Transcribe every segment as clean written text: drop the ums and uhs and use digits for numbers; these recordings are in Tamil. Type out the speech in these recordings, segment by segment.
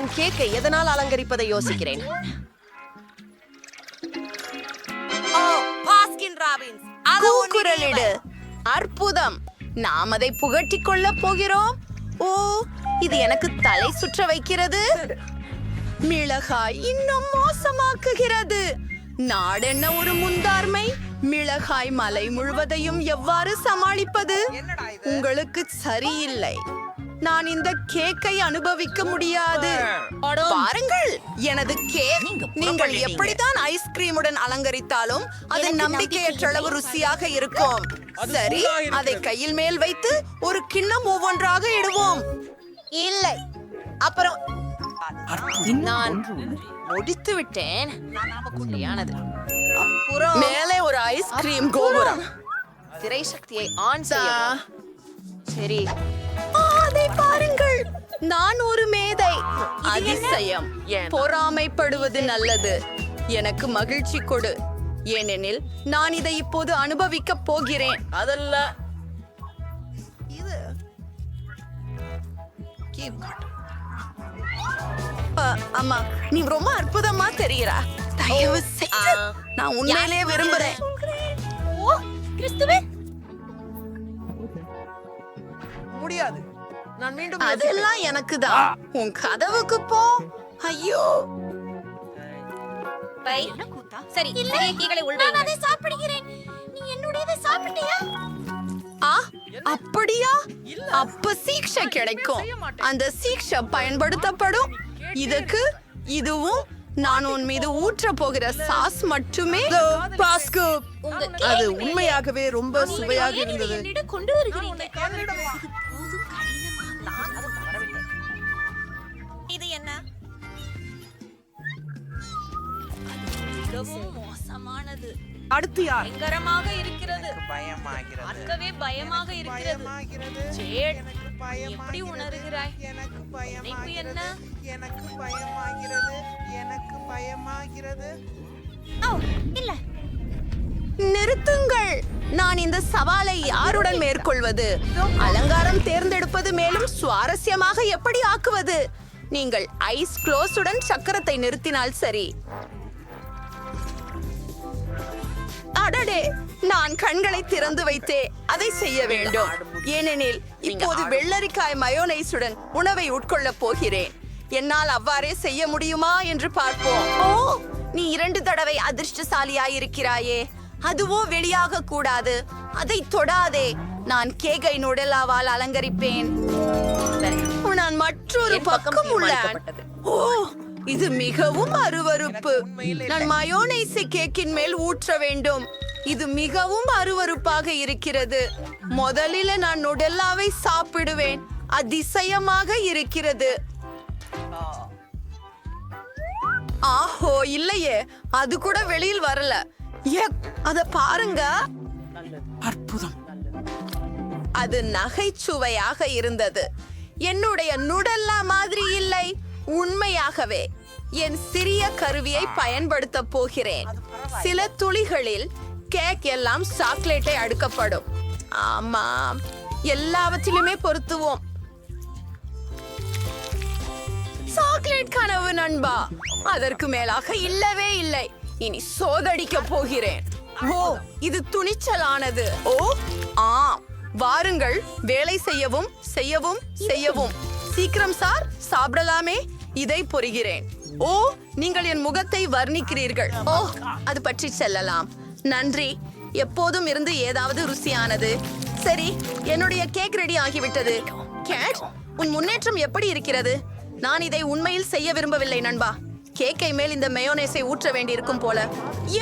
என் கேக்கை எதனால் அலங்கரிப்பதை யோசிக்கிறேன். கூக்குரலிடு. அற்புதம். நாம் அதை புகட்டிக் கொள்ளப் போகிறோம். ஓ, இது எனக்கு தலை சுற்ற வைக்கிறது. மிளகாய் இன்னும் மோசமாக்குகிறது. நாடென்ன ஒரு முந்தார்மை. மிளகாய் மலை முழுவதையும் எவ்வாறு சமாளிப்பது? உங்களுக்கு சரியில்லை. நான் இந்த கேக்கை அனுபவிக்க முடியாது. பாருங்கள், எனது கேக். நீங்கள் எப்படித்தான் ஐஸ்கிரீமுடன் அலங்கரித்தாலும் அது நம்பிக்கையற்ற அளவு ருசியாக இருக்கும். சரி, அதை கையில் மேல் வைத்து ஒரு கிண்ணம் ஒவ்வொன்றாக இடுவோம். இல்லை, அப்புறம் நான் முடித்து விட்டேன். சரியானது. அப்புறம் மேலே ஒரு ஐஸ்கிரீம் கோபுரம். திரை சக்தியை ஆன் செய்ய. சரி, அதை பாருங்கள். நான் ஒரு மேதை. அதிசயம். பொறாமைப்படுவது நல்லது. எனக்கு மகிழ்ச்சி கொடு, ஏனெனில் நான் இதை இப்போது அனுபவிக்க போகிறேன். அதல்ல இது. அம்மா, நீ ரொம்ப அற்புதமா தெரிகிறா. தயவு செய்து நான் உண்மையிலேயே விரும்புறேன். முடியாது. நான் மீண்டும் அதெல்லாம் எனக்கு தான். உன் கதவுக்கு போ. ஐயோ, சரி, நான் அதை சாப்பிடுகிறேன். நீ என்னுடையதை சாப்பிட்டியா? அப்படியா? அப்ப சீக்ஷை கிடைக்கும். அந்த சீக்ஷை பயன்படுத்தப்படும். இதுக்கு இதுவும் நான் உன் மீது ஊற்ற போகிற சாஸ் மட்டுமே. பாஸ்கோ, அது உண்மையாகவே ரொம்ப சுவையாக இருந்தது. கொண்டு வருகிறீங்க. இது என்ன? மிகவும் மோசமானது. அடுத்து யார்? பயங்கரமாக இருக்கிறது. பயமாகிறது. பார்க்கவே பயமாக இருக்கிறது. ஜேட், எப்படி உணர்கிறாய்? எனக்கு நினைப்பு என்ன? எனக்கு பயமாகிறது. எனக்கு பயமாகிறது. ஓ, இல்ல. நிறுத்துங்கள். நான் இந்த சவாலை யாருடன் மேற்கொள்வது? அலங்காரம் தேர்ந்தெடுப்பது மேலும் சுவாரஸ்யமாக எப்படி ஆக்குவது? நீங்கள் ஐஸ் க்ளோஸுடன் சக்கரத்தை நிறுத்தினால் சரி. அடடே, நான் கண்களை திறந்து வைத்தே அதை செய்ய வேண்டும். ஏனெனில் இப்போது வெள்ளரிக்காய் மயோனைஸுடன் உணவை உட்கொள்ளப் போகிறேன். என்னால் அவ்வாறே செய்ய முடியுமா என்று பார்ப்போம். ஓ, நீ 2 தடவை அதிர்ஷ்டசாலியாயிருக்கிறாயே. அதுவோ வெளியாக கூடாது. அதை தொடாதே. நான் கேக்கை நுடலாவால் அலங்கரிப்பேன். நான் மற்றொரு பக்கம் உள்ளேன். ஓ, இது மிகவும் அருவருப்பு. நான் மயோனைஸை கேக்கின் மேல் ஊற்ற வேண்டும். இது மிகவும் அருவருப்பாக இருக்கிறது. முதலில் நான் நுடெல்லாவை சாப்பிடுவேன். அதிசயமாக இருக்கிறது. ஆஹோ, இல்லையே, அது கூட வெளியில் வரல. அத பாருங்க. அற்புதம். அது நகைச்சுவையாக இருந்தது. என்னுடைய நுடல்லா மாதிரி இல்லை. உண்மையாகவே என் சிறிய கருவியை பயன்படுத்த போகிறேன். சில துளிகளில் கேக் எல்லாம் சாக்லேட்டை அடுக்கப்படும். ஆமாம், எல்லாவற்றிலுமே பொருத்துவோம். சாக்லேட் கனவு நண்பா. அதற்கு மேலாக இல்லவே இல்லை. இனி சோதடிக்க போகிறேன். ஓ, இது துணிச்சலானது. ஓ, ஆம், வாருங்கள். வேலை செய்யவும் செய்யவும் செய்யவும். சீக்கிரம் சார், சாப்பிடலாமே. இதை பொறுகிறேன். ஓ, நீங்கள் என் முகத்தை வர்ணிக்கிறீர்கள். ஓ, அது பற்றி செல்லலாம். நன்றி. எப்போதும் இருந்து ஏதாவது ருசியானது. சரி, என்னுடைய கேக் ரெடி ஆகிவிட்டது. கேட், உன் முன்னேற்றம் எப்படி இருக்கிறது? நான் இதை உண்மையில் செய்ய விரும்பவில்லை நண்பா. கேக்கை மேல் இந்த மயோனைஸை ஊற்ற வேண்டியிருக்கும் போல.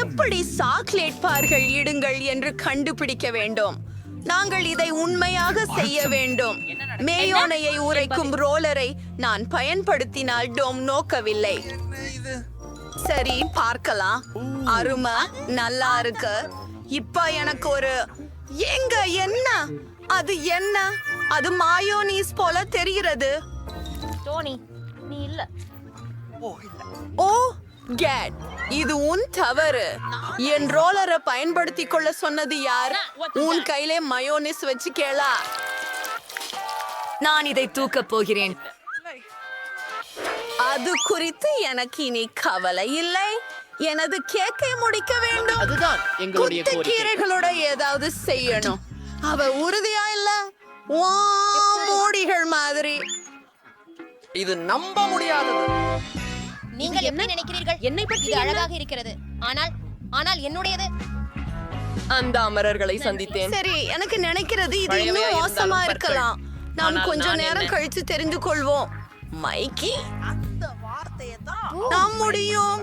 எப்படி சாக்லேட் பார்கள் இடுங்கள் என்று கண்டுபிடிக்க வேண்டும். நாங்கள் இதை உண்மையாக செய்ய வேண்டும். மேயோனையை உரைக்கும் ரோலரை நான் பயன்படுத்தினால் டோம் நோக்கவில்லை. சரி, பார்க்கலாம். அருமை, நல்லா இருக்கு. இப்ப எனக்கு ஒரு எங்க என்ன? அது என்ன? அது மாயோனீஸ் போல தெரிகிறது. டோனி, நீ இல்ல. ஓ, கேட், இது உன் தவறு. என் ரோலரை பயன்படுத்திக் கொள்ள சொன்னது யார்? உன் கையிலே மயோனிஸ் வச்சு கேளா. நான் இதை தூக்கப் போகிறேன். அது குறித்து எனக்கு இனி கவலை இல்லை. எனது கேக்கை முடிக்க வேண்டும். அதுதான் எங்களுடைய கோரிக்கை. கீரைகளோட ஏதாவது செய்யணும். அவ உறுதியா இல்ல மூடிகள் மாதிரி. இது நம்ப முடியாதது. நீங்கள் எப்படி நினைக்கிறீர்கள்? என்னை பற்றி இது அழகாக இருக்கிறது. ஆனால் என்னுடையது. அந்த அமரர்களை சந்தித்தேன். சரி, எனக்கு நினைக்கிறது இது பழையவையா இன்னும் இருந்தாலும் மோசமா பற்கள். இருக்கலாம். நாம் ஆனால் கொஞ்ச நான் நேரம் என்ன? கழிச்சு தெரிந்து கொள்வோம். மைக்கி, அந்த வார்த்தையை தான் நாம் முடியும்.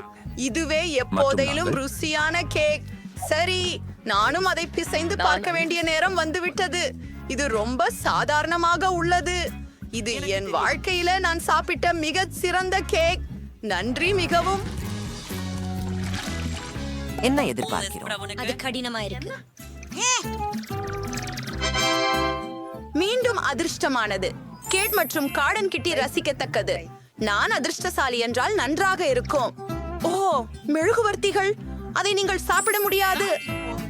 இதுவே எப்போதையிலும் ருசியான கேக். சரி, நானும் அதை பிசைந்து பார்க்க வேண்டிய நேரம் வந்துவிட்டது. இது ரொம்ப சாதாரணமாக உள்ளது. இது என் வாழ்க்கையில நான் சாப்பிட்ட மிக சிறந்த கேக். நன்றி மிகவும். என்ன எதிர்பார்க்கிறோம்? அது கடினமா இருக்கு. மீண்டும் அதிர்ஷ்டமானது. கேட் மற்றும் கார்டன் கிட்டி ரசிக்கத்தக்கது. நான் அதிர்ஷ்டசாலி என்றால் நன்றாக இருக்கும். ஓ, மெழுகுவர்த்திகள், அதை நீங்கள் சாப்பிட முடியாது.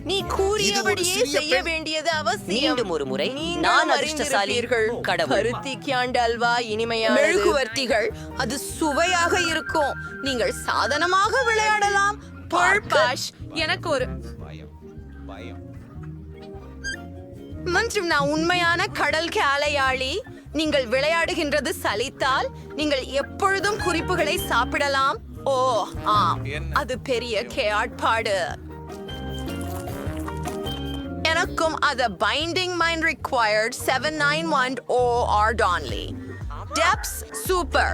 நீ கூறியபடியே செய்ய வேண்டியது அவசியம். மீண்டும் ஒரு முறை நீங்களும் நான் அதிர்ஷ்டசாலி. அறிந்திருப்பீர்கள். கடவுள். பருத்தி கியாண்ட் அல்வா இனிமையான மெழுகுவர்த்திகள், அது சுவையாக இருக்கும். நீங்கள் சாதனமாக விளையாடலாம். பர்பாஷ், எனக்கு ஒரு மற்றும் நான் உண்மையான கடல் காளையாளி. நீங்கள் விளையாடுகின்றது சலித்தால் நீங்கள் எப்பொழுதும் குறிப்புகளை சாப்பிடலாம். ஓ ஆம், அது பெரிய கேட்பாடு. எனக்கும் அது binding mind required 791 OR Donley. Depths super.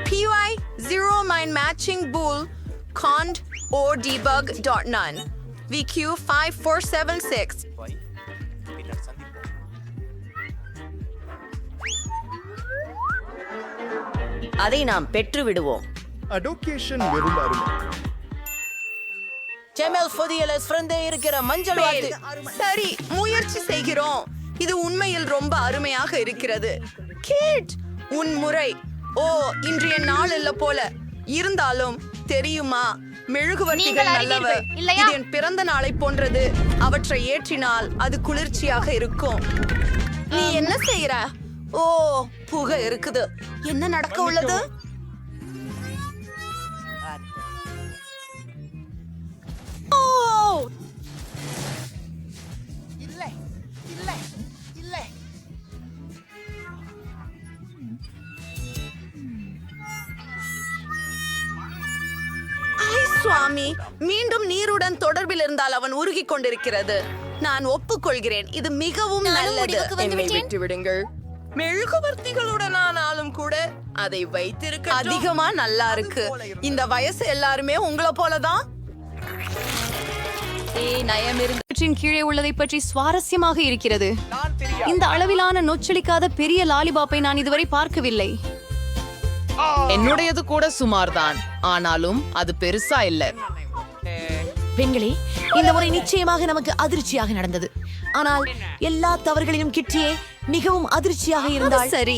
PY 0 mind matching bull cond or debug dot none. VQ 5476. அதை நாம் பெற்று விடுவோம். அடோகேஷன் வெறும் அருமை. செமெல் ஃபொதியலஸ் ஃப்ரெண்டே இருக்கிற மஞ்சள் வாத்து. சரி, முயற்சி செய்கிறோம். இது உண்மையில் ரொம்ப அருமையாக இருக்கிறது. கேட், உன் முறை. ஓ, இன்றைய நாள் இல்ல போல இருந்தாலும் தெரியுமா, மெழுகுவர்த்திகள் நீங்கள் நல்லவ. அறிவீர்கள், இல்லையா? இது என் பிறந்த நாளை போன்றது. அவற்றை ஏற்றினால் அது குளிர்ச்சியாக இருக்கும். நீ என்ன செய்யற? ஓ, புகை இருக்குது. என்ன நடக்க உள்ளது? ஓ, இல்லை இல்லை இல்லை. ஐ சுவாமி, மீண்டும் நீருடன் தொடர்பில் இருந்தால் அவன் உருகிக் கொண்டிருக்கிறது. நான் ஒப்புக்கொள்கிறேன், இது மிகவும் நானும் நல்லது. முடிவுக்கு வந்து என்னை விட்டேன். விட்டு விடுங்கள். மெழுகுவர்த்திகளுடன் ஆனாலும் கூட அதை வைத்திருக்க அதிகமா நல்லா இருக்கு. இந்த வயசு எல்லாருமே உங்களை போலதான். நயமிருந்தின் கீழே உள்ளதை பற்றி சுவாரஸ்யமாக இருக்கிறது. நான் தெரியாது. இந்த அளவிலான நொச்சலிக்காத பெரிய லாலிபாப்பை நான் இதுவரை பார்க்கவில்லை. என்னுடையது கூட சுமார்தான், ஆனாலும் அது பெருசா இல்ல. பெண்களே, இந்த முறை நிச்சயமாக நமக்கு அதிர்ச்சியாக நடந்தது. ஆனால் எல்லா தவறுகளிலும் கிட்டியே மிகவும் அதிர்ச்சியாக இருந்தால் சரி,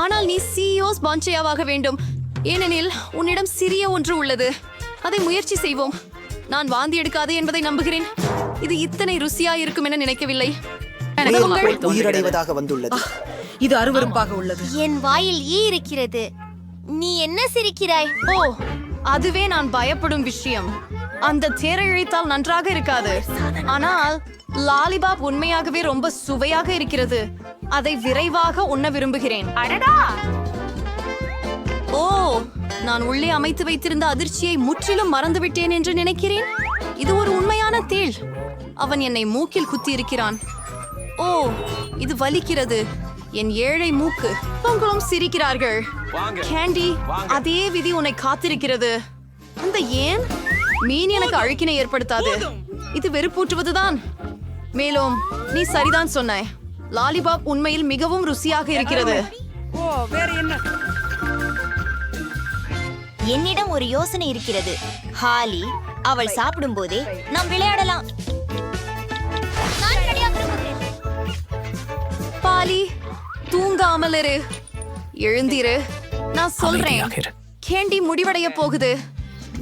ஆனால் நீ சிஇஓஸ் பாஞ்சையாவாக வேண்டும். ஏனெனில் உன்னிடம் சிறிய ஒன்று உள்ளது. அதை முயற்சி செய்வோம். நான் வாந்தி எடுக்காது என்பதை நம்புகிறேன். இது இத்தனை ருசியா இருக்கும் என நினைக்கவில்லை. உயிரடைவதாக வந்துள்ளது. இது அருவருப்பாக உள்ளது. என் வாயில் ஈ இருக்கிறது. நீ என்ன சிரிக்கிறாய்? ஓ, அதுவே நான் பயப்படும் விஷயம். அந்த தேரை இழைத்தால் நன்றாக இருக்காது. ஆனால் லாலிபாப் உண்மையாகவே ரொம்ப சுவையாக இருக்கிறது. அதை விரைவாக உண்ண விரும்புகிறேன். ஓ, நான் உள்ளே அமைத்து வைத்திருந்த அதிர்ச்சியை முற்றிலும் மறந்துவிட்டேன் என்று நினைக்கிறேன். இது ஒரு உண்மையான தேள். அவன் என்னை மூக்கில் குத்தி இருக்கிறான். ஓ, இது வலிக்கிறது. என் ஏழை மூக்கு. உங்களும் சிரிக்கிறார்கள். கேண்டி, அதே விதி உன்னை காத்திருக்கிறது. அந்த ஏன் மீன் எனக்கு அழுக்கினை ஏற்படுத்தாது. இது வெறுப்பூட்டுவதுதான். மேலும் நீ சரிதான் சொன்னாய். லாலிபாப் உண்மையில் மிகவும் ருசியாக இருக்கிறது. ஓ, வேற என்ன? என்னிடம் ஒரு யோசனை இருக்கிறது. ஹாலி, அவள் சாப்பிடும் போதே நாம் விளையாடலாம். நான் ரெடியாக விரும்புகிறேன். பாலி, தூங்காமல் இரு. எழுந்திரு. நான் சொல்றேன், கேண்டி முடிவடைய போகுது.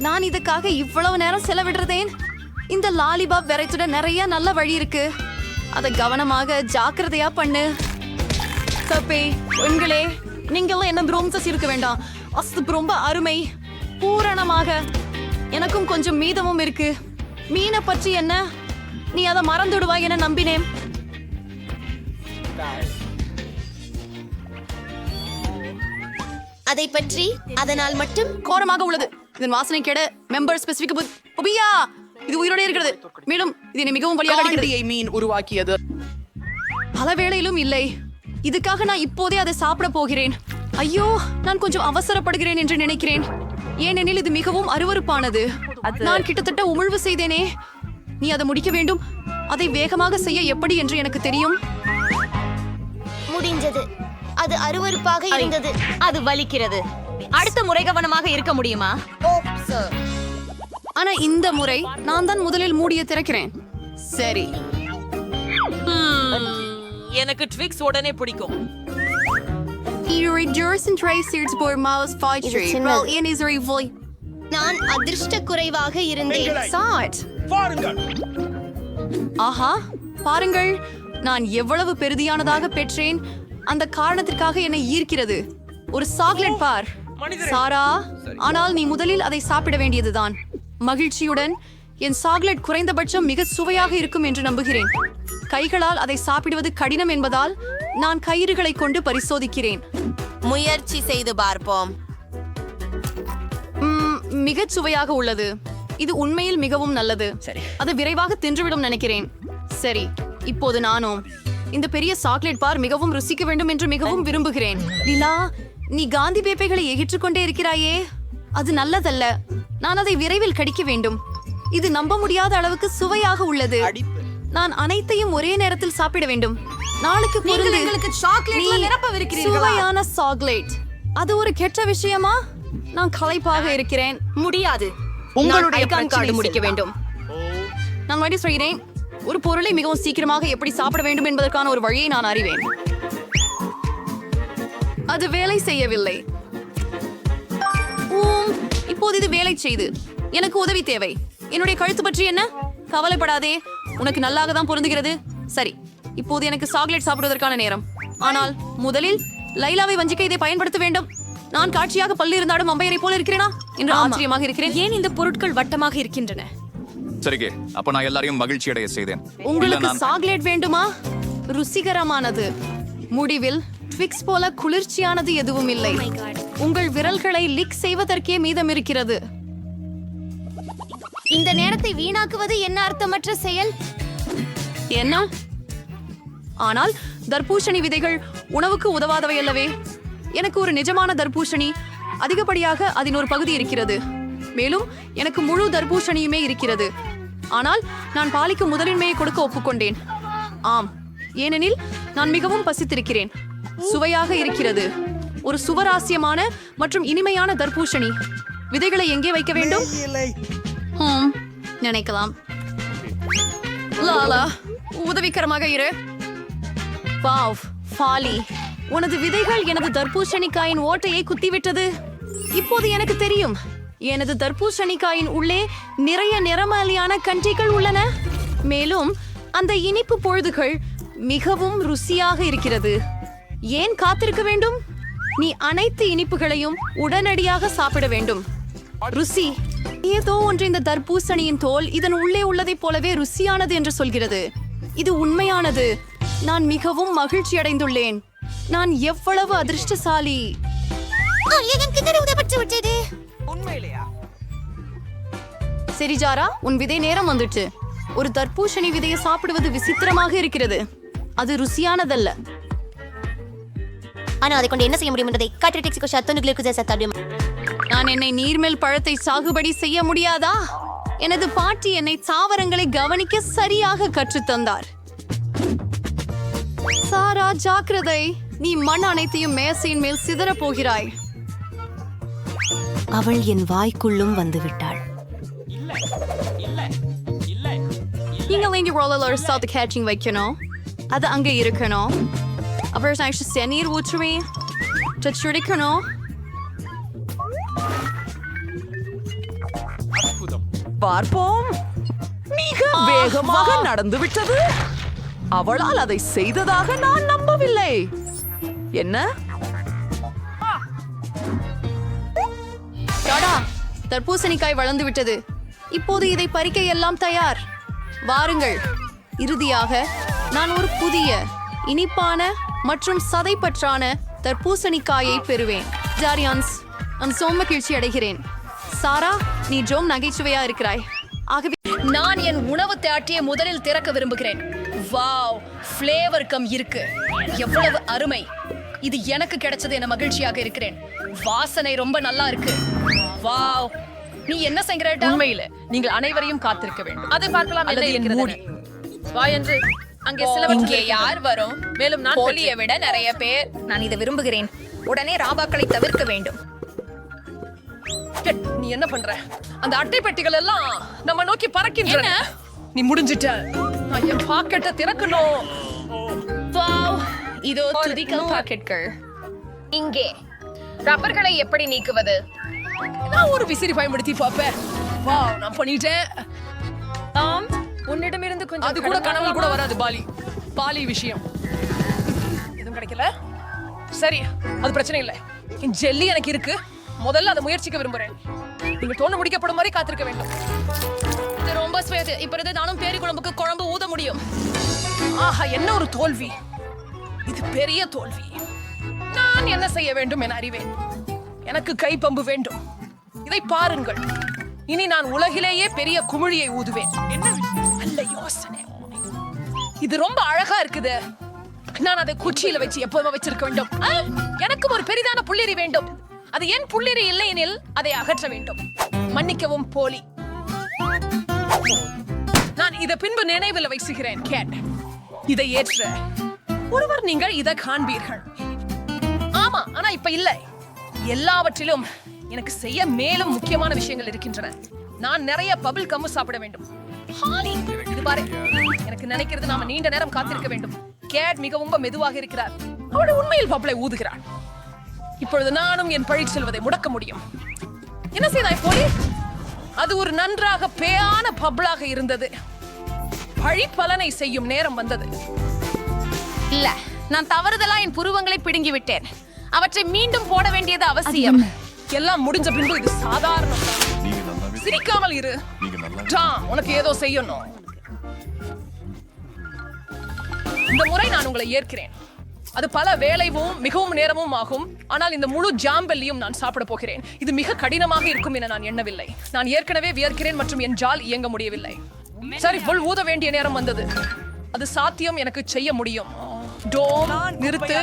நான் இதுக்காக இவ்வளவு நேரம் செலவிடுறதேன். இந்த லாலிபாப் வெரைட்டியோட நிறைய நல்ல வழி இருக்கு. அதை கவனமாக ஜாக்கிரதையா பண்ணு. தப்பே, பெண்களே, நீங்களும் என்ன ப்ரோம்சஸ் இருக்க வேண்டாம். ரொம்ப அருமை. பூரணமாக. எனக்கும் கொஞ்சம் மீதமும் இருக்கு. மீனை பற்றி என்ன? நீ அதை மறந்துடுவாய் என நம்பினேன். அதை பற்றி அதனால் மட்டும் கோரமாக உள்ளது. இதன் வாசனை கெட மெம்பர் ஸ்பெசிபிக் புபியா இது உயிரோட இருக்கிறது. மேலும் இது என்னை மிகவும் வழியாக அடிக்கிறது. காண்டியை மீன் உருவாக்கியது. பல வேளையிலும் இல்லை. இதுக்காக நான் இப்போதே அதை சாப்பிட போகிறேன். ஐயோ, நான் கொஞ்சம் அவசரப்படுகிறேன் என்று நினைக்கிறேன். ஏனெனில் இது மிகவும் அருவருப்பானது. நான் கிட்டத்தட்ட உமிழ்வு செய்தேனே. நீ அதை முடிக்க வேண்டும். அதை வேகமாக செய்ய எப்படி என்று எனக்கு தெரியும். முடிஞ்சது. அது அருவருப்பாக இருந்தது. அது வலிக்கிறது. அடுத்த முறை கவனமாக இருக்க முடியுமா? ஆனா இந்த முறை நான் தான் முதலில் மூடிய திறக்கிறேன். சரி. எனக்கு ட்விக்ஸ் உடனே பிடிக்கும். நான் அதிர்ஷ்ட குறைவாக இருந்தேன். ஆஹா, பாருங்கள், நான் எவ்வளவு பெரிதியானதாக பெற்றேன். அந்த காரணத்திற்காக என்னை ஈர்க்கிறது. ஒரு சாக்லேட் பார் சாரா, ஆனால் நீ முதலில் அதை சாப்பிட வேண்டியதுதான். மகிழ்ச்சியுடன் என் சாக்லேட் குறைந்தபட்சம் மிக சுவையாக இருக்கும் என்று நம்புகிறேன். கைகளால் அதை சாப்பிடுவது கடினம் என்பதால் நான் கயிறுகளை கொண்டு பரிசோதிக்கிறேன். முயற்சி செய்து பார்ப்போம். மிகச் சுவையாக உள்ளது. இது உண்மையில் மிகவும் நல்லது. அது விரைவாக தின்றுவிடும் நினைக்கிறேன். சரி, இப்போது நானும் இந்த பெரிய சாக்லேட் பார் மிகவும் ருசிக்க வேண்டும் என்று மிகவும் விரும்புகிறேன். லீலா, நீ காந்தி பேப்பைகளை எகிற்றுக்கொண்டே இருக்கிறாயே, அது நல்லதல்ல. நான் அதை விரைவில் கடிக்க வேண்டும். இது நம்ப முடியாத அளவுக்கு சுவையாக உள்ளது. நான் அனைத்தையும் ஒரே நேரத்தில் சாப்பிட வேண்டும். நாளுக்கு சுவையான சாக்லேட். அது ஒரு கெட்ட விஷயமா? நான் களைப்பாக இருக்கிறேன். முடியாது. உங்களுடைய கார்டு முடிக்க வேண்டும். நான் மறுபடியும் சொல்கிறேன், ஒரு பொருளை மிகவும் சீக்கிரமாக எப்படி சாப்பிட வேண்டும் என்பதற்கான ஒரு வழியை நான் அறிவேன். அது வேலை செய்யவில்லை. இப்போது இது வேலை செய்து எனக்கு உதவி தேவை. என்னுடைய கழுத்து பற்றி என்ன? கவலைப்படாதே, உனக்கு நல்லாக தான் பொருந்துகிறது. சரி, இப்போது எனக்கு சாக்லேட் சாப்பிடுவதற்கான நேரம். ஆனால் முதலில் லைலாவை வஞ்சிக்க இதை பயன்படுத்த வேண்டும். நான் காட்சியாக பல்லு இருந்தாலும் அம்பையரை போல இருக்கிறேனா என்று ஆச்சரியமாக இருக்கிறேன். ஏன் இந்த பொருட்கள் வட்டமாக இருக்கின்றன? சரிங்க, அப்ப நான் எல்லாரையும் மகிழ்ச்சி அடைய செய்தேன். உங்களுக்கு சாக்லேட் வேண்டுமா? ருசிகரமானது. முடிவில் ட்விக்ஸ் போல குளிர்ச்சியானது எதுவும் இல்லை. உங்கள் விரல்களை லிக் செய்வதற்கே மீதம் இருக்கிறது. இந்த நேரத்தை வீணாக்குவது என்ன அர்த்தமற்ற செயல்? என்ன? ஆனால் தர்பூசணி விதைகள் உணவுக்கு உதவாதவை அல்லவே. எனக்கு ஒரு நிஜமான தர்பூசணி, அதிகப்படியாக அதன் ஒரு பகுதி இருக்கிறது. மேலும் எனக்கு முழு தர்பூசணியுமே இருக்கிறது. ஆனால் நான் பாலிக்கு முதலின்மையை கொடுக்க ஒப்புக்கொண்டேன். ஆம், ஏனெனில் நான் மிகவும் பசித்திருக்கிறேன். சுவையாக இருக்கிறது. ஒரு சுவராசியமான மற்றும் இனிமையான தர்பூசணி. விதைகளை எங்கே வைக்க வேண்டும்? நினைக்கலாம். லாலா, உதவிகரமாக இரு. வாவ், ஃபாலி, உனது விதைகள் எனது தர்பூசணிக்காயின் ஓட்டையை குத்திவிட்டது. இப்போது எனக்கு தெரியும், எனது தர்பூசணிக்காயின் உள்ளே நிறைய நிறமாலியான கன்றிகள் உள்ளன. மேலும் அந்த இனிப்பு பொழுதுகள் மிகவும் ருசியாக இருக்கிறது. ஏன் காத்திருக்க வேண்டும்? நீ அனைத்து இனிப்புகளையும் உடனடியாக சாப்பிட வேண்டும். ருசி ஏதோ ஒன்று. இந்த தர்பூசணியின் தோல் இதன் உள்ளே உள்ளதைப் போலவே ருசியானது என்று சொல்கிறது. இது உண்மையானது. நான் மிகவும் மகிழ்ச்சி அடைந்துள்ளேன். நான் எவ்வளவு அதிர்ஷ்டசாலி. சரி ஜாரா, உன் விதை நேரம் வந்துட்டு. ஒரு தர்பூசணி விதையை சாப்பிடுவது விசித்திரமாக இருக்கிறது. அது ருசியானதல்ல. ஆனா அதை கொண்டு என்ன செய்ய முடியும் என்பதை நான் என்னை நீர்மேல் பழத்தை சாகுபடி செய்ய முடியாதா? எனது பாட்டி என்னை தாவரங்களை கவனிக்க சரியாக கற்றுத்தந்தார். சாரா, ஜாக்கிரதை, நீ மண் அனைத்தையும் மேசையின் மேல் சிதற போகிறாய். அவள் என் வாய்க்குள்ளும் வந்து விட்டாள். நீங்க இங்க ரோலர் சாத்து கேச்சிங் வைக்கணும். அது அங்க இருக்கணும். அப்புறம் சென்னீர் ஊற்றுமே சுடிக்கணும். பார்ப்போம். மிக வேகமாக நடந்து விட்டது. அவளால் அதை செய்ததாக நான் நம்பவில்லை. என்ன? தர்பூசணிக்காய் வளர்ந்து விட்டது. இப்போது இதை பறிக்க எல்லாம் தயார். வாருங்கள். இறுதியாக நான் ஒரு புதிய இனிப்பான மற்றும் சதைப்பற்றான தர்பூசணிக்காயை பெறுவேன். ஜாரியான்ஸ், நான் மகிழ்ச்சி அடைகிறேன். சாரா, நீ ஜோம் நகைச்சுவையா இருக்கிறாய். ஆகவே நான் என் உணவு தாட்டியை முதலில் திறக்க விரும்புகிறேன். வாவ், ஃப்ளேவர் கம் இருக்கு. எவ்வளவு அருமை. இது எனக்கு கிடைச்சது என மகிழ்ச்சியாக இருக்கிறேன். வாசனை ரொம்ப நல்லா இருக்கு. வாவ், நீ என்ன செய்கிற? உண்மையில நீங்கள் அனைவரையும் காத்திருக்க வேண்டும். அதை பார்க்கலாம். அல்லது என் மூடி. வா என்று அங்கே இங்கே யார் வரும்? மேலும் நான் போலியை விட நிறைய பேர். நான் இதை விரும்புகிறேன். உடனே ராபாக்களை தவிர்க்க வேண்டும். நீ என்ன பண்ற? அந்த அட்டை பெட்டிகள் எல்லாம் நம்ம நோக்கி பறக்கின்றன. நீ முடிஞ்சிட்ட. நான் என் பாக்கெட்டை திறக்கணும். வாவ், இதோ துதிக்கும் பாக்கெட்கள். இங்கே ரப்பர்களை எப்படி நீக்குவது? நான் ஒரு விசிறி பயன்படுத்தி பாப்பேன். வாவ், நான் பண்ணிட்டேன். ஆம், உன்னிடமிருந்து கொஞ்சம் அது கூட கனவு கூட வராது. பாலி விஷயம் எதுவும் கிடைக்கல. சரி, அது பிரச்சனை இல்லை. என் ஜெல்லி எனக்கு இருக்கு. முதல்ல அதை முயற்சிக்க விரும்புறேன். நீங்க தோணு முடிக்கப்படும் மாதிரி காத்திருக்க வேண்டும். இது ரொம்ப ஸ்வேது. இப்பொழுது நானும் பேரி குழம்புக்கு குழம்பு ஊத முடியும். ஆஹா, என்ன ஒரு தோல்வி. இது பெரிய தோல்வி. நான் என்ன செய்ய வேண்டும் என அறிவேன். எனக்கு கைப்பம்பு வேண்டும். இதை பாருங்கள். இனி நான் உலகிலேயே பெரிய குமிழியை ஊதுவேன். என்ன நல்ல யோசனை. இது ரொம்ப அழகா இருக்குது. நான் அதை குச்சியில வச்சு எப்போதுமே வச்சிருக்க வேண்டும். எனக்கும் ஒரு பெரிதான புள்ளிரி வேண்டும். அது என் புள்ளிரி இல்லை எனில் அதை அகற்ற வேண்டும். மன்னிக்கவும் போலி. நான் இதை பின்பு நினைவில் வைசுகிறேன். கேட், இதை ஏற்ற ஒருவர் நீங்கள் இதை காண்பீர்கள். ஆமா, ஆனா இப்ப இல்லை. எல்லாவற்றிலும் எனக்கு செய்ய மேலும் முக்கியமான விஷயங்கள் இருக்கின்றன. நான் நிறைய பபிள் கம்மு சாப்பிட வேண்டும். ஹாலி, இது பாரு. எனக்கு நினைக்கிறது நாம நீண்ட நேரம் காத்திருக்க வேண்டும். கேட் மிகவும் மெதுவாக இருக்கிறார். அவள் உண்மையில் பபிளை ஊதுகிறாள். இப்பொழுது நானும் என் பழி செல்வதை முடக்க முடியும். என்ன செய்தாய் போலி? அது ஒரு நன்றாக பேயான பபிளாக இருந்தது. பழி பலனை செய்யும் நேரம் வந்தது. இல்ல, நான் தவறுதலா என் புருவங்களை பிடுங்கி விட்டேன். அவற்றை மீண்டும் போட வேண்டியது அவசியம். எல்லாம் முடிஞ்ச பின்பு இது சாதாரணம். சிரிக்காமல் இரு. உனக்கு ஏதோ செய்யணும். இந்த முறை நான் உங்களை ஏற்கிறேன். அது பல வேலைவும் மிகவும் நேரமும் ஆகும். ஆனால் இந்த முழு ஜாம்பெல்லியும் நான் சாப்பிட போகிறேன். இது மிக கடினமாக இருக்கும் என நான் எண்ணவில்லை. நான் ஏற்கனவே வியர்க்கிறேன் மற்றும் என் ஜால் இயங்க முடியவில்லை. சரி, புல் ஊத வேண்டிய நேரம் வந்தது. அது சாத்தியம், எனக்கு செய்ய முடியும். டோம், நிறுத்து.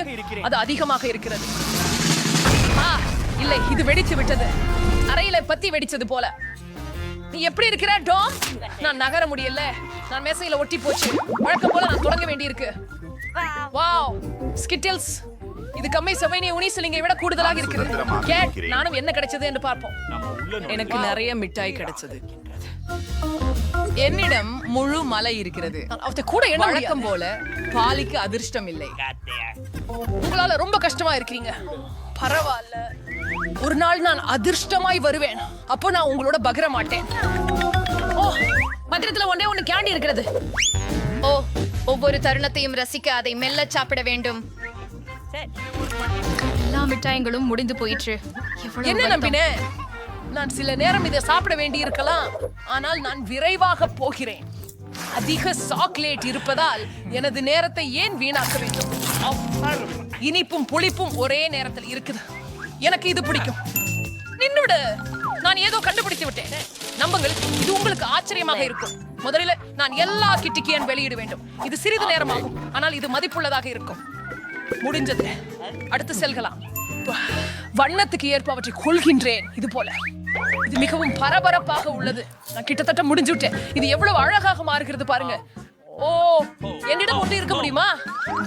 அது அதிகமாக இருக்கிறது. இல்லை, இது வெடித்து விட்டது. அறையில பத்தி வெடிச்சது போல. நீ எப்படி இருக்கிற டோம்? நான் நகர முடியல. நான் மேசையில ஒட்டி போச்சு. வழக்கம் போல நான் தொடங்க வேண்டியிருக்கு. Wow, Skittles. இது கம்மை செவைனிய உனிசலிங்கை விட கூடுதலாக இருக்கிறது. கேட், நானும் என்ன கிடைச்சது என்று பார்ப்போம். எனக்கு நிறைய மிட்டாய் கிடைச்சது. என்னிடம் முழு மலை இருக்கிறது. அவத்தை கூட என்ன வழக்கம் போல பாலிக்கு அதிர்ஷ்டம் இல்லை. உங்களால ரொம்ப கஷ்டமா இருக்கீங்க. பரவாயில்ல, ஒரு நாள் நான் அதிர்ஷ்டமாய் வருவேன். அப்போ நான் உங்களோட பகிர மாட்டேன். ஓ, பத்திரத்துல ஒண்ணே ஒண்ணு கேண்டி இருக்கிறது. ஓ, ஒவ்வொரு தருணத்தையும் ரசிக்க அதை மெல்ல சாப்பிட வேண்டும். எல்லா மிட்டாய்களும் முடிந்து போயிற்று. என்ன நம்பினே? நான் சில நேரம் இதை சாப்பிட வேண்டி இருக்கலாம். ஆனால் நான் விரைவாக போகிறேன். அதிக சாக்லேட் இருப்பதால் எனது நேரத்தை ஏன் வீணாக்க வேண்டும்? இனிப்பும் புளிப்பும் ஒரே நேரத்தில் இருக்குது. எனக்கு இது பிடிக்கும். நின்னுடு, நான் ஏதோ கண்டுபிடித்து விட்டேன். நம்புங்கள், இது உங்களுக்கு ஆச்சரியமாக இருக்கும். முதலில் நான் எல்லா கிட்டிக்கையும் வெளியிட வேண்டும். இது சிறிது நேரமாகும், ஆனால் இது மதிப்புள்ளதாக இருக்கும். முடிஞ்சது. அடுத்து செல்கலாம். வண்ணத்துக்கு ஏற்ப அவற்றை கொள்கின்றேன். இது போல இது மிகவும் பரபரப்பாக உள்ளது. நான் கிட்டத்தட்ட முடிஞ்சு விட்டேன். இது எவ்வளவு அழகாக மாறுகிறது பாருங்க. ஓ, என்னிடம் ஒன்று இருக்க முடியுமா?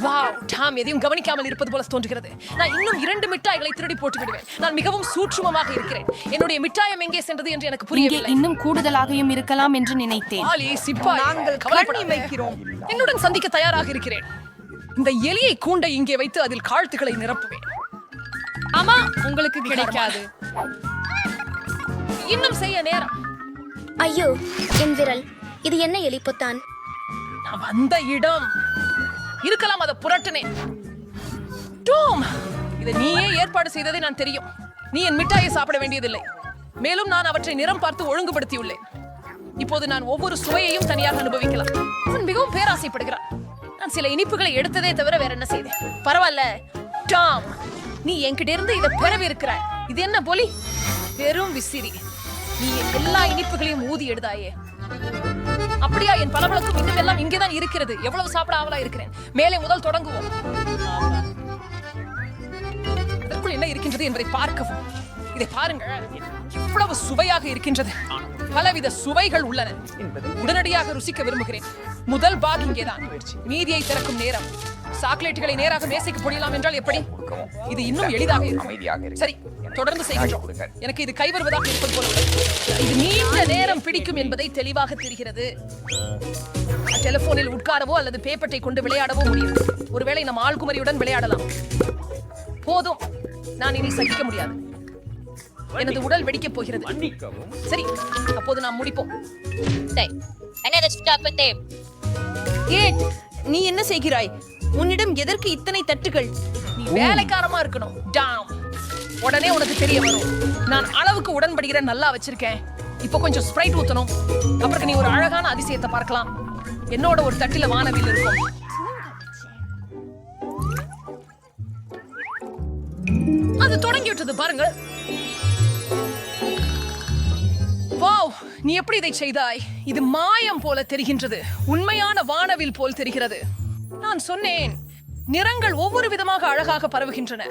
வாவ், டாம் எதையும் கவனிக்காமல் இருப்பது போல தோன்றுகிறது. நான் இன்னும் 2 மிட்டாய்களை திருடி போட்டு விடுவேன். நான் மிகவும் சூட்சுமமாக இருக்கிறேன். என்னுடைய மிட்டாயம் எங்கே சென்றது என்று எனக்கு புரியவில்லை. இன்னும் கூடுதலாகவும் இருக்கலாம் என்று நினைத்தேன். ஆலி, சிப்பாய், நாங்கள் கவலைப்படாதே. வைக்கிறோம். என்னுடன் சந்திக்க தயாராக இருக்கிறேன். இந்த எலியை கூண்டை இங்கே வைத்து அதில் காழ்த்துக்களை நிரப்புவேன். ஆமா, உங்களுக்கு கிடைக்காது. இன்னும் செய்ய நேரம். ஐயோ, என் விரல். இது என்ன எலிப்பொத்தான்? நான் வந்த இடம் இருக்கலாம், அதை புரட்டினேன். டாம், இதை நீயே ஏற்பாடு செய்ததை நான் தெரியும். நீ என் மிட்டாயை சாப்பிட வேண்டியதில்லை. மேலும் நான் அவற்றை நிறம் பார்த்து ஒழுங்குபடுத்தியுள்ளேன். இப்போது நான் ஒவ்வொரு சுவையையும் தனியாக அனுபவிக்கலாம். அவன் மிகவும் பேராசைப்படுகிறான். நான் சில இனிப்புகளை எடுத்ததே தவிர வேற என்ன செய்தேன்? பரவாயில்ல டாம், நீ என்கிட்ட இருந்து இதை பெறவிருக்கிறாய். இது என்ன போலி? வெறும் விசிறி. நீ எல்லா இனிப்புகளையும் ஊதி எடுதாயே. அப்படியா? என் பளபளக்கும் இன்னும் எல்லாம் இங்கேதான் இருக்கிறது. எவ்வளவு சாப்பிட ஆவலா இருக்கிறேன். மேலே முதல் தொடங்குவோம். அதற்குள் என்ன இருக்கின்றது என்பதை பார்க்கவும். இதை பாருங்கள், எவ்வளவு சுவையாக இருக்கின்றது. பலவித சுவைகள் உள்ளன. உடனடியாக ருசிக்க விரும்புகிறேன். முதல் பாக் இங்கேதான். மீதியை திறக்கும் நேரம். சாக்லேட்டுகளை நேராக மேசைக்கு பொழியலாம் என்றால் எப்படி? இது இன்னும் எளிதாக இருக்கும். சரி, தொடர்ந்து செய்கின்றோம். எனக்கு இது கை வருவதாக இருப்பது போல உள்ளது. இது நீண்ட நேரம் பிடிக்கும் என்பதை தெளிவாக தெரிகிறது. டெலிபோனில் உட்காரவோ அல்லது பேப்பரை கொண்டு விளையாடவோ முடியும். ஒருவேளை நம் ஆள்குமரியுடன் விளையாடலாம். போதும், நான் இனி சகிக்க முடியாது. எனது உடல் வெடிக்கப் போகிறது. சரி, அப்போது நாம் முடிப்போம். ஏன் நீ என்ன செய்கிறாய்? உன்னிடம் எதற்கு இத்தனை தட்டுகள்? நீ வேலைக்காரமா இருக்கணும். டாம், உடனே உனக்கு தெரிய வரும். நான் அளவுக்கு உடன்படுகிற நல்லா வச்சிருக்கேன். இப்போ கொஞ்சம் ஸ்ப்ரைட் ஊத்தணும். அப்புறம் நீ ஒரு அழகான அதிசயத்தை பார்க்கலாம். என்னோட ஒரு தட்டில வானவில் இருக்கும். அது தொடங்கி விட்டது பாருங்கள். வாவ், நீ எப்படி இதை செய்தாய்? இது மாயம் போல தெரிகின்றது. உண்மையான வானவில் போல் தெரிகிறது. நான் சொன்னேன், நிறங்கள் ஒவ்வொரு விதமாக அழகாக பரவுகின்றன.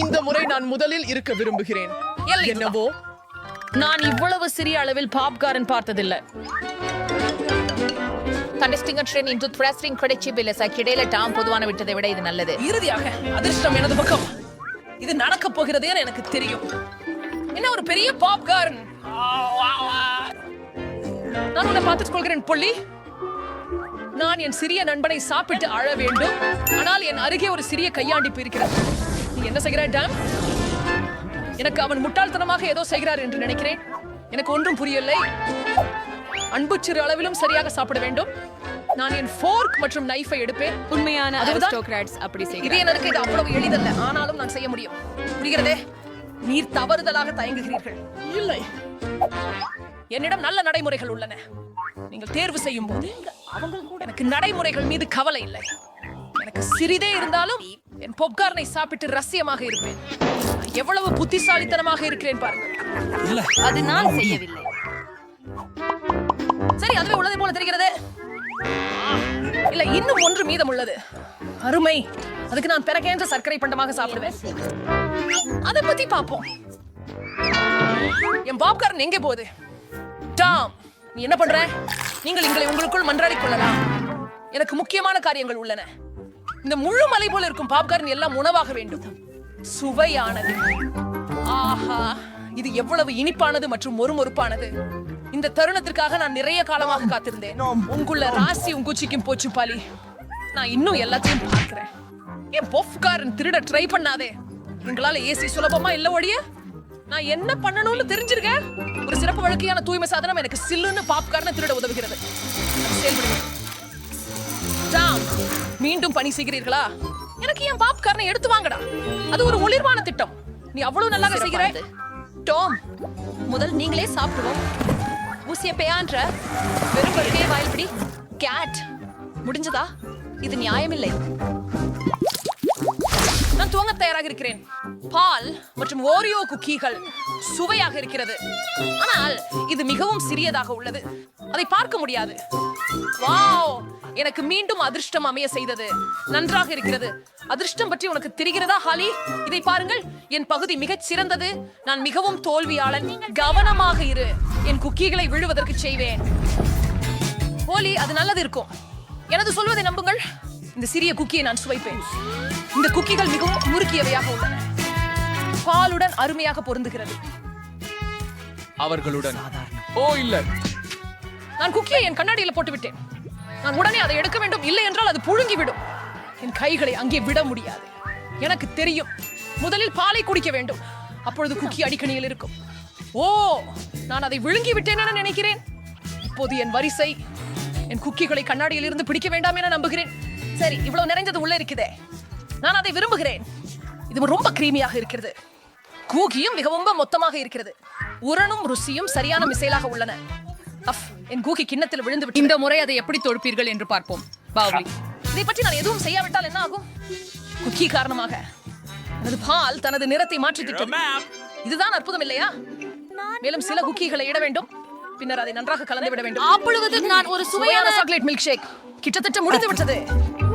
இந்த முறை நான் முதலில் இருக்க விரும்புகிறேன். என்னவோ, நான் இவ்வளவு சிறிய அளவில் பாப்கார்ன் பார்த்ததில்லை. பொதுவான விட்டதை விட இது நல்லது. இறுதியாக அதிர்ஷ்டம் எனது பக்கம். இது நடக்க போகிறது என எனக்கு தெரியும். என்ன ஒரு பெரிய பாப்கார்ன். நான் உன்னை பார்த்துக் கொள்கிறேன் பொல்லி. நான் என் சிறிய நண்பனை சாப்பிட்டு அழ வேண்டும். ஆனால் என் அருகே ஒரு சிறிய கையாண்டிப்பு இருக்கிறது. நீ என்ன செய்கிறாய் டாம்? எனக்கு அவன் முட்டாள்தனமாக ஏதோ செய்கிறார் என்று நினைக்கிறேன். எனக்கு ஒன்றும் புரியவில்லை. அன்பு சிறு அளவிலும் சரியாக சாப்பிட வேண்டும். நான் என் ஃபோர்க் மற்றும் நைஃபை எடுப்பேன். உண்மையான அரிஸ்டோக்ராட்ஸ் அப்படி செய்கிறார்கள். இது எனக்கு இது அவ்வளவு எளிதல்ல. ஆனாலும் நான் செய்ய முடியும். புரிகிறதே? நீர் தவறுதலாக தயங்குகிறீர்கள். இல்லை, என்னிடம் நல்ல நடைமுறைகள் உள்ளன. நீங்கள் தேர்வு செய்யும் போது எனக்கு நடைமுறைகள் மீது கவலை இல்லை. எனக்கு சிறிதே இருந்தாலும் என் பாப்கார்னை சாப்பிட்டு ரசியமாக இருப்பேன். எவ்வளவு புத்திசாலித்தனமாக இருக்கிறேன் பாருங்கள். அது நான் செய்யவில்லை. சரி, அதுவே உள்ளதை போல தெரிகிறது. இல்ல, இன்னும் ஒன்று மீதம் உள்ளது. அருமை. அதுக்கு நான் பிறகேன்ற சர்க்கரை பண்டமாக சாப்பிடுவேன். அதை பத்தி பாப்போம். என் பாப்கார்ன் எங்கே போகுது? டாம், நீ என்ன பண்ற? நீங்கள் எங்களை உங்களுக்குள் மன்றாடிக் கொள்ளலாம். எனக்கு முக்கியமான காரியங்கள் உள்ளன. இந்த முழு மலை போல இருக்கும் பாப்கார்ன் எல்லாம் உணவாக வேண்டும். சுவையானது. ஆஹா, இது எவ்வளவு இனிப்பானது மற்றும் மொறுமொறுப்பானது. இந்த தருணத்திற்காக நான் நிறைய காலமாக காத்திருந்தேன். உங்குள்ள ராசி உங்குச்சிக்கும் போச்சு பாலி. நான் இன்னும் எல்லாத்தையும் பார்க்கிறேன். என் பாப்கார்ன் திருட ட்ரை பண்ணாதே. எங்களால ஏசி சுலபமா இல்ல ஒழிய. நான் என்ன பண்ணணும்னு தெரிஞ்சிருக்கேன். ஒரு சிறப்பு வழக்கையான தூய்மை சாதனம் எனக்கு சில்லுன்னு பாப்கார்னை திருட உதவுகிறது. டாம், மீண்டும் பணி செய்கிறீர்களா? எனக்கு என் பாப்கார்னை எடுத்து வாங்கடா. அது ஒரு ஒளிர்வான திட்டம். நீ அவ்வளவு நல்லா செய்கிறாய். டாம், முதல் நீங்களே சாப்பிடுவோம். ஊசிய பேயான்ற வெறும் பருக்கையே வாயில்படி. கேட், முடிஞ்சதா? இது நியாயமில்லை. நான் துவங்க தயாராக இருக்கிறேன். பால் மற்றும் ஓரியோ குக்கீகள் சுவையாக இருக்கிறது. ஆனால் இது மிகவும் சிறியதாக உள்ளது. அதை பார்க்க முடியாது. வாவ், எனக்கு மீண்டும் அதிர்ஷ்டம் அமைய செய்தது. நன்றாக இருக்கிறது. அதிர்ஷ்டம் பற்றி உனக்கு தெரிகிறதா ஹாலி? இதை பாருங்கள். என் பகுதி மிகச் சிறந்தது. நான் மிகவும் தோல்வியாளன். கவனமாக இரு. என் குக்கீகளை விழுவதற்கு செய்வேன். ஹோலி, அது நல்லது இருக்கும். எனது சொல்வதை நம்புங்கள். இந்த சிறிய குக்கியை நான் சுவைப்பேன். இந்த குக்கிகள் மிகவும் முறுக்கியவையாக உள்ளன. பாலுடன் அருமையாக பொருந்துகிறது. அவர்களுடன் ஓ இல்ல, நான் குக்கியை என் கண்ணாடியில் போட்டு விட்டேன். நான் உடனே அதை எடுக்க வேண்டும். இல்லை என்றால் அது புழுங்கி விடும். என் கைகளை அங்கே விட முடியாது. எனக்கு தெரியும். முதலில் பாலை குடிக்க வேண்டும். அப்பொழுது குக்கி அடிக்கணியில் இருக்கும். ஓ, நான் அதை விழுங்கி விட்டேன் என நினைக்கிறேன். இப்போது என் வரிசை. என் குக்கிகளை கண்ணாடியில் இருந்து பிடிக்க வேண்டாம் என நம்புகிறேன். சரி, இவ்வளவு நிறைஞ்சது உள்ள இருக்குதே. நான் அதை விரும்புகிறேன். இது ரொம்ப கிரீமியாக இருக்கிறது. கூகியும் மிகவும் மொத்தமாக இருக்கிறது. உரணும் ருசியும் சரியான மிசைலாக உள்ளன. என் கூகி கிண்ணத்தில் விழுந்து விட்டது. இந்த முறை அதை எப்படி தொடுப்பீர்கள் என்று பார்ப்போம். பாவ்லி, இதை பற்றி நான் எதுவும் செய்யாவிட்டால் என்ன ஆகும்? குக்கி காரணமாக எனது பால் தனது நிறத்தை மாற்றிவிட்டது. இதுதான் அற்புதம் இல்லையா? மேலும் சில குக்கீகளை இட வேண்டும், பின்னர் அதை நன்றாக கலந்து விட வேண்டும். அப்பொழுது நான் ஒரு சுவையான சாக்லேட் மில்க் ஷேக் கிட்டத்தட்ட முடிந்து விட்டது.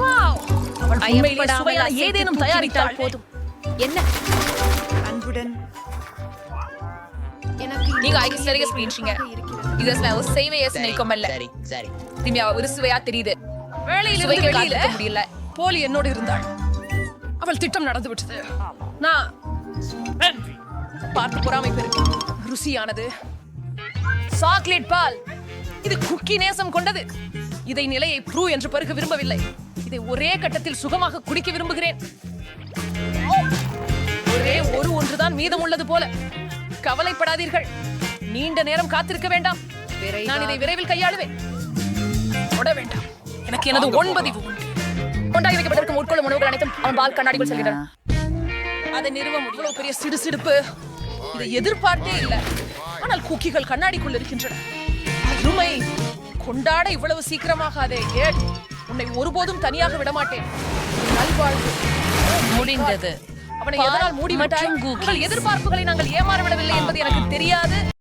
வாவ்! அவள் உண்மையிலே சுவையான ஏதேனும் தயாரித்தால் போதும். என்ன அன்புடன் நீங்க ஐக்கு சரியா ஸ்கிரீன்ஷீங்க. இது ஸ்மெல் சேவே நினைக்குமல்ல. திமியா ஒரு சுவையா தெரியுது. வேலையில் இருந்து வெளியில முடியல. போலி என்னோடு இருந்தாள். அவள் திட்டம் நடந்து விட்டது. நான் பார்த்து பொறாமை பெருக்கு. ருசியானது சாக்லேட் பால். இது குக்கி நேசம் கொண்டது. இதை நிலையை ப்ரூ என்று பருக விரும்பவில்லை. இதை ஒரே கட்டத்தில் சுகமாக குடிக்க விரும்புகிறேன். ஒரே ஒன்றுதான் மீதம் உள்ளது போல. கவலைப்படாதீர்கள், நீண்ட நேரம் காத்திருக்க வேண்டாம். நான் இதை விரைவில் கையாளுவேன். தொட வேண்டாம், எனக்கு எனது 9 உண்டு. கொண்டாடி வைக்கப்பட்டிருக்கும் உட்கொள்ளும் உணவுகள் அனைத்தும் அவன் பால் கண்ணாடிக்குள் செல்கின்றன. அதை நிறுவ முடியும். இவ்வளவு பெரிய சிடுசிடுப்பு இதை எதிர்பார்த்தே இல்லை. ஆனால் குக்கிகள் கண்ணாடிக்குள் இருக்கின்றன. அருமை! கொண்டாட இவ்வளவு சீக்கிரமாக அதை உன்னை ஒருபோதும் தனியாக விடமாட்டேன். நல்வாழ்வு முடிந்தது. அவனை எதனால் மூடிவிட்டாய்? உங்கள் எதிர்பார்ப்புகளை நாங்கள் ஏமாற விடவில்லை என்பது எனக்கு தெரியாது.